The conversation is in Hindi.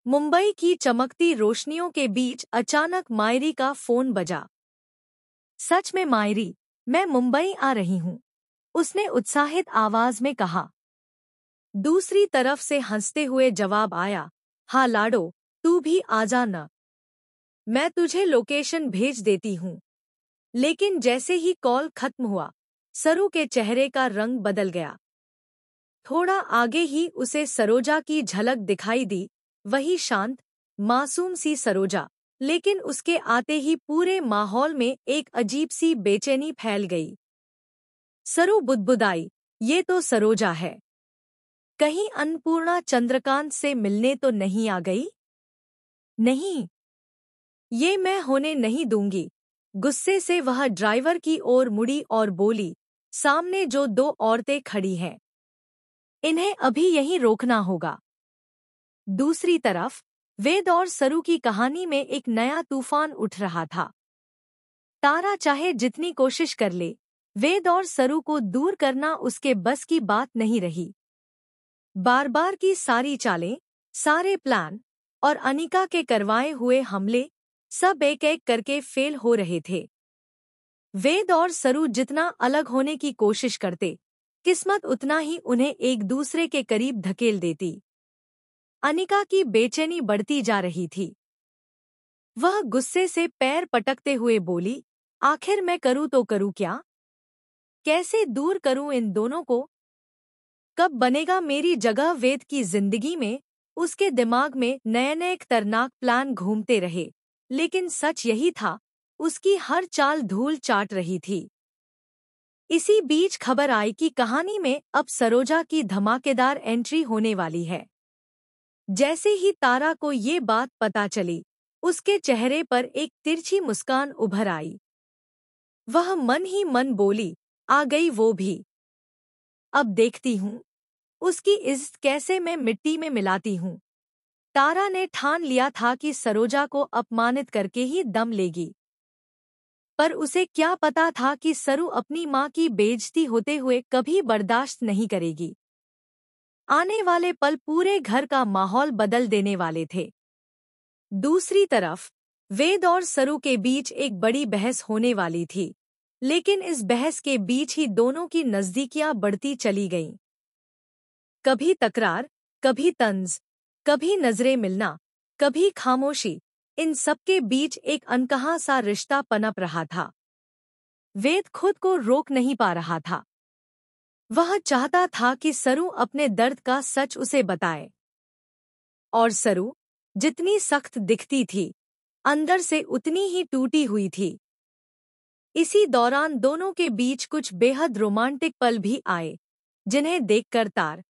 मुंबई की चमकती रोशनियों के बीच अचानक मायरी का फोन बजा। सच में मायरी, मैं मुंबई आ रही हूँ, उसने उत्साहित आवाज में कहा। दूसरी तरफ से हंसते हुए जवाब आया, हाँ लाडो, तू भी आजा न, मैं तुझे लोकेशन भेज देती हूँ। लेकिन जैसे ही कॉल खत्म हुआ, सरू के चेहरे का रंग बदल गया। थोड़ा आगे ही उसे सरोजा की झलक दिखाई दी, वही शांत, मासूम सी सरोजा। लेकिन उसके आते ही पूरे माहौल में एक अजीब सी बेचैनी फैल गई। सरू बुदबुदाई, ये तो सरोजा है। कहीं अन्नपूर्णा चंद्रकांत से मिलने तो नहीं आ गई? नहीं, ये मैं होने नहीं दूंगी। गुस्से से वह ड्राइवर की ओर मुड़ी और बोली, सामने जो दो औरतें खड़ी हैं, इन्हें अभी यहीं रोकना होगा। दूसरी तरफ वेद और सरू की कहानी में एक नया तूफान उठ रहा था। तारा चाहे जितनी कोशिश कर ले, वेद और सरू को दूर करना उसके बस की बात नहीं रही। बार बार की सारी चालें, सारे प्लान और अनिका के करवाए हुए हमले सब एक एक करके फेल हो रहे थे। वेद और सरू जितना अलग होने की कोशिश करते, किस्मत उतना ही उन्हें एक दूसरे के करीब धकेल देती। अनिका की बेचैनी बढ़ती जा रही थी। वह गुस्से से पैर पटकते हुए बोली, आखिर मैं करूँ तो करूँ क्या? कैसे दूर करूँ इन दोनों को? कब बनेगा मेरी जगह? वेद की जिंदगी में उसके दिमाग में नए नए खतरनाक प्लान घूमते रहे, लेकिन सच यही था, उसकी हर चाल धूल चाट रही थी। इसी बीच खबर आई कि कहानी में अब सरोजा की धमाकेदार एंट्री होने वाली है। जैसे ही तारा को ये बात पता चली, उसके चेहरे पर एक तिरछी मुस्कान उभर आई। वह मन ही मन बोली, आ गई वो भी। अब देखती हूँ, उसकी इज्जत कैसे मैं मिट्टी में मिलाती हूँ। तारा ने ठान लिया था कि सरोजा को अपमानित करके ही दम लेगी। पर उसे क्या पता था कि सरू अपनी माँ की बेइज्जती होते हुए कभी बर्दाश्त नहीं करेगी। आने वाले पल पूरे घर का माहौल बदल देने वाले थे। दूसरी तरफ वेद और सरू के बीच एक बड़ी बहस होने वाली थी, लेकिन इस बहस के बीच ही दोनों की नज़दीकियां बढ़ती चली गईं। कभी तकरार, कभी तंज, कभी नजरें मिलना, कभी खामोशी, इन सबके बीच एक अनकहा सा रिश्ता पनप रहा था। वेद खुद को रोक नहीं पा रहा था। वह चाहता था कि सरू अपने दर्द का सच उसे बताए। और सरू, जितनी सख्त दिखती थी, अंदर से उतनी ही टूटी हुई थी। इसी दौरान दोनों के बीच कुछ बेहद रोमांटिक पल भी आए, जिन्हें देखकर तार